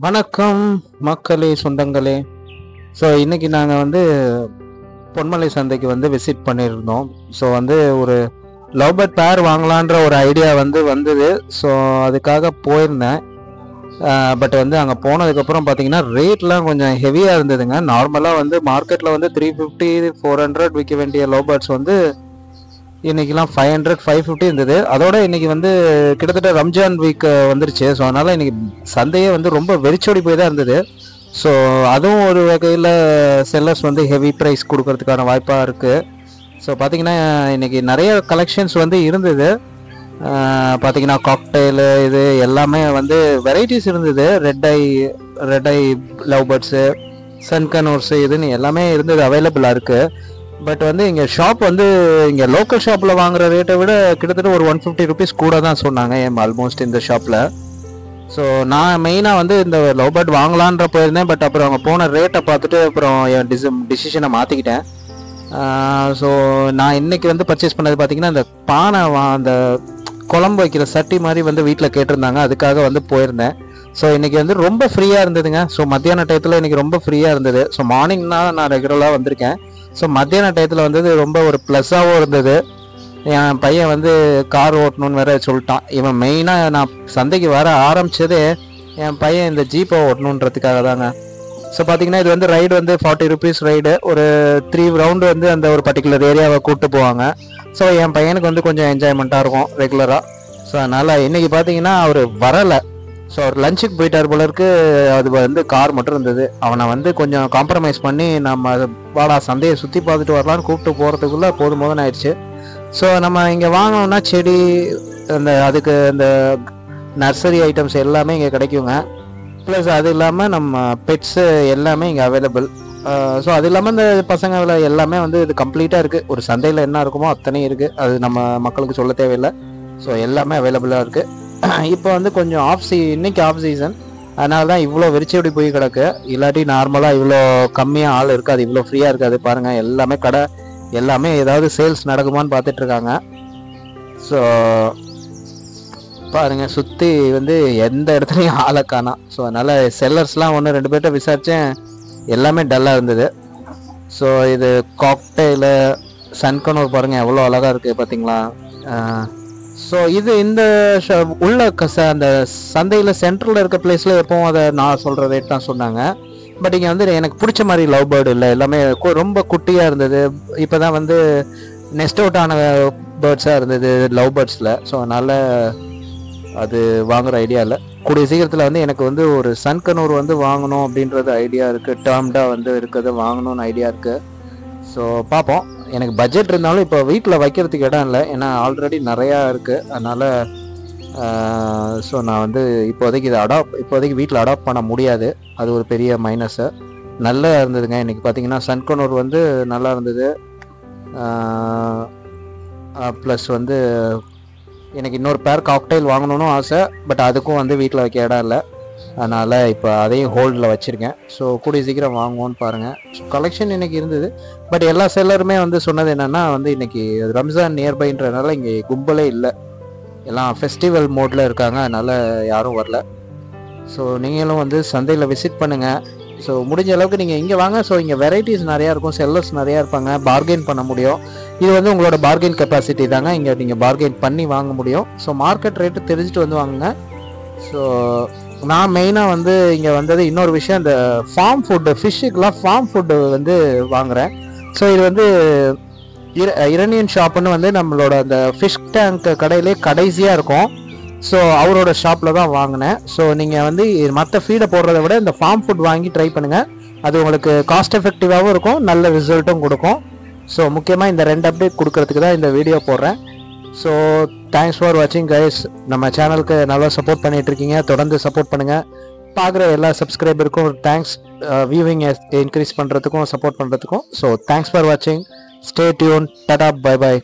வணக்கம் மக்களே, சொந்தங்களே. ஸோ இன்னைக்கு நாங்கள் வந்து பொன்மலை சந்தைக்கு வந்து விசிட் பண்ணியிருந்தோம். ஸோ வந்து ஒரு லவ் பேர்ட் பேர் வாங்கலான்ற ஒரு ஐடியா வந்தது. ஸோ அதுக்காக போயிருந்தேன். பட் வந்து அங்கே போனதுக்கப்புறம் பார்த்தீங்கன்னா ரேட்லாம் கொஞ்சம் ஹெவியாக இருந்ததுங்க. நார்மலாக வந்து மார்க்கெட்டில் வந்து 350 400 விற்க வேண்டிய லவ் பேர்ட்ஸ் வந்து இன்னைக்கெல்லாம் 500 550 இருந்தது. அதோட இன்னைக்கு வந்து கிட்டத்தட்ட ரம்ஜான் வீக் வந்துருச்சு. ஸோ அதனால இன்னைக்கு சந்தையே வந்து ரொம்ப வெறிச்சோடி போய் தான் இருந்தது. ஸோ அதுவும் ஒரு வகையில் செல்லர்ஸ் வந்து ஹெவி ப்ரைஸ் கொடுக்கறதுக்கான வாய்ப்பாக இருக்குது. ஸோ பார்த்தீங்கன்னா இன்னைக்கு நிறைய கலெக்ஷன்ஸ் வந்து இருந்தது. பார்த்தீங்கன்னா காக்டெயிலு இது எல்லாமே வந்து வெரைட்டிஸ் இருந்தது. ரெட் ஐ லவ் பேர்ட்ஸு, சன்கனூர்ஸு இதுன்னு எல்லாமே இருந்தது, அவைலபிளாக இருக்குது. பட் வந்து இங்கே ஷாப் வந்து இங்கே லோக்கல் ஷாப்பில் வாங்குற ரேட்டை விட கிட்டத்தட்ட ஒரு 150 ருபீஸ் கூட தான் சொன்னாங்க ஆல்மோஸ்ட் இந்த ஷாப்பில். ஸோ நான் மெயினாக வந்து இந்த லவ் பேர்ட் வாங்கலான்ற போயிருந்தேன். பட் அப்புறம் அவங்க போன ரேட்டை பார்த்துட்டு அப்புறம் என் டிசிஷனை மாற்றிக்கிட்டேன். ஸோ நான் இன்னைக்கு வந்து பர்ச்சேஸ் பண்ணது பார்த்தீங்கன்னா இந்த பானை அந்த குழம்பு வைக்கிற சட்டி மாதிரி வந்து வீட்டில் கேட்டிருந்தாங்க. அதுக்காக வந்து போயிருந்தேன். ஸோ இன்றைக்கி வந்து ரொம்ப ஃப்ரீயாக இருந்ததுங்க. ஸோ மத்தியான டயத்தில் இன்றைக்கி ரொம்ப ஃப்ரீயாக இருந்தது. ஸோ மார்னிங்னா நான் ரெகுலராக வந்திருக்கேன். ஸோ மத்தியான டயத்தில் வந்தது ரொம்ப ஒரு ப்ளஸ்ஸாகவும் இருந்தது. என் பையன் வந்து கார் ஓட்டணும்னு வேற சொல்லிட்டான். இவன் மெயினாக நான் சந்தைக்கு வர ஆரம்பித்ததே என் பையன் இந்த ஜீப்பை ஓட்டணுன்றதுக்காக தாங்க. ஸோ பார்த்தீங்கன்னா இது வந்து ரைடு வந்து 40 ருபீஸ் ரைடு. ஒரு 3 ரவுண்டு வந்து அந்த ஒரு பர்டிகுலர் ஏரியாவை கூப்பிட்டு போவாங்க. ஸோ என் பையனுக்கு வந்து கொஞ்சம் என்ஜாய்மெண்ட்டாக இருக்கும் ரெகுலராக. ஸோ அதனால் இன்றைக்கி பார்த்தீங்கன்னா அவர் வரலை. ஸோ அவர் லஞ்சுக்கு போயிட்டார் போல இருக்கு. அது வந்து கார் மட்டும் இருந்தது. அவனை வந்து கொஞ்சம் காம்ப்ரமைஸ் பண்ணி நம்ம வாடா சந்தையை சுற்றி பார்த்துட்டு வரலான்னு கூப்பிட்டு போகிறதுக்குள்ளே போதும் ஆயிடுச்சு. ஸோ நம்ம இங்கே வாங்கணும்னா செடி அதுக்கு இந்த நர்சரி ஐட்டம்ஸ் எல்லாமே இங்கே கிடைக்குங்க. ப்ளஸ் அது இல்லாமல் நம்ம பெட்ஸு எல்லாமே இங்கே அவைலபிள். ஸோ அது இல்லாமல் இந்த பசங்களை எல்லாமே வந்து இது கம்ப்ளீட்டாக இருக்குது. ஒரு சந்தையில் என்ன இருக்குமோ அத்தனையும் இருக்குது. அது நம்ம மக்களுக்கு சொல்ல தேவையில்லை. ஸோ எல்லாமே அவைலபிளாக இருக்குது. இப்போ வந்து கொஞ்சம் இன்னைக்கு ஆஃப் சீசன், அதனால தான் இவ்வளோ வெறிச்சோடி போய் கிடக்கு. இல்லாட்டி நார்மலாக இவ்வளோ கம்மியாக ஆள் இருக்காது, இவ்வளோ ஃப்ரீயாக இருக்காது. பாருங்கள், எல்லாமே கடை எல்லாமே ஏதாவது சேல்ஸ் நடக்குமான்னு பார்த்துட்ருக்காங்க. ஸோ பாருங்கள், சுற்றி வந்து எந்த இடத்துலையும் ஆளை காணோம். ஸோ அதனால் செல்லர்ஸ்லாம் 1-2 பேர்கிட்ட விசாரித்தேன், எல்லாமே டல்லாக இருந்தது. ஸோ இது காக்டெயிலு சன்கனூர் பாருங்கள் எவ்வளோ அழகாக இருக்குது பார்த்தீங்களா. ஸோ இது இந்த உள்ள அந்த சந்தையில் சென்ட்ரலில் இருக்க பிளேஸில் எப்பவும் அதை நான் சொல்கிற ரேட் தான் சொன்னாங்க. பட் இங்கே வந்து எனக்கு பிடிச்ச மாதிரி லவ் பேர்டு இல்லை, எல்லாமே ரொம்ப குட்டியாக இருந்தது. இப்போ தான் வந்து நெஸ்ட் அவுட் ஆன பேர்ட்ஸாக இருந்தது லவ் பேர்ட்ஸில். ஸோ அதனால் அது வாங்குகிற ஐடியா இல்லை. கூடிய சீக்கிரத்தில் வந்து எனக்கு வந்து ஒரு சன்கனூர் வந்து வாங்கணும் அப்படின்றது ஐடியா இருக்குது. டேர்ம்டாக வந்து இருக்கிறத வாங்கணும்னு ஐடியா இருக்குது. ஸோ பார்ப்போம். எனக்கு பட்ஜெட் இருந்தாலும் இப்போ வீட்டில் வைக்கிறதுக்கு இடம் இல்லை, ஏன்னா ஆல்ரெடி நிறையா இருக்குது. அதனால் ஸோ நான் வந்து இப்போதைக்கு வீட்டில் அடாப்ட் பண்ண முடியாது. அது ஒரு பெரிய மைனஸு. நல்லா இருந்ததுங்க. இன்றைக்கி பார்த்தீங்கன்னா சன்கனூர் வந்து நல்லா இருந்தது. ப்ளஸ் வந்து எனக்கு இன்னொரு பேர் காக்டெயில் வாங்கணும்னு ஆசை. பட் அதுக்கும் வந்து வீட்டில் வைக்க இடம் இல்லை. அதனால் இப்போ அதையும் ஹோல்டில் வச்சுருக்கேன். ஸோ கூடிய சீக்கிரம் வாங்குவோன்னு பாருங்கள். ஸோ கலெக்ஷன் இன்றைக்கி இருந்தது. பட் எல்லா செல்லருமே வந்து சொன்னது என்னென்னா வந்து இன்றைக்கி ரம்ஜான் நியர்பைன்றனால இங்கே கும்பலே இல்லை, எல்லாம் ஃபெஸ்டிவல் மோடில் இருக்காங்க. அதனால் யாரும் வரல. ஸோ நீங்களும் வந்து சந்தையில் விசிட் பண்ணுங்கள். ஸோ முடிஞ்ச அளவுக்கு நீங்கள் இங்கே வாங்க. ஸோ இங்கே வெரைட்டிஸ் நிறையா இருக்கும், செல்லர்ஸ் நிறையா இருப்பாங்க, பார்கெயின் பண்ண முடியும். இது வந்து உங்களோட பார்கெயின் கெப்பாசிட்டி தாங்க. இங்கே நீங்கள் பார்கெயின் பண்ணி வாங்க முடியும். ஸோ மார்க்கெட் ரேட்டு தெரிஞ்சுட்டு வந்து வாங்குங்க. ஸோ நான் மெயினாக வந்து இங்கே வந்தது இன்னொரு விஷயம், இந்த ஃபார்ம் ஃபுட்டு, ஃபிஷ்ஷுக்கெலாம் ஃபார்ம் ஃபுட்டு வந்து வாங்குகிறேன். ஸோ இது வந்து இரணியன் ஷாப்புன்னு வந்து நம்மளோட அந்த ஃபிஷ் டேங்க் கடையிலே கடைசியாக இருக்கும். ஸோ அவரோட ஷாப்பில் தான் வாங்கினேன். ஸோ நீங்கள் வந்து மற்ற ஃபீடை போடுறத விட இந்த ஃபார்ம் ஃபுட் வாங்கி ட்ரை பண்ணுங்கள். அது உங்களுக்கு காஸ்ட் எஃபெக்டிவாகவும் இருக்கும், நல்ல ரிசல்ட்டும் கொடுக்கும். ஸோ முக்கியமாக இந்த 2 அப்டேட் கொடுக்கறதுக்கு தான் இந்த வீடியோ போடுறேன். ஸோ தேங்க்ஸ் ஃபார் வாட்சிங் கைஸ். நம்ம சேனலுக்கு நல்லா சப்போர்ட் பண்ணிகிட்ருக்கீங்க, தொடர்ந்து சப்போர்ட் பண்ணுங்கள். பார்க்குற எல்லா சப்ஸ்கிரைபருக்கும் தேங்க்ஸ். வியூவிங் இன்க்ரீஸ் பண்ணுறதுக்கும் சப்போர்ட் பண்ணுறதுக்கும். ஸோ தேங்க்ஸ் ஃபார் வாட்சிங். Stay tuned. Tata. Bye bye.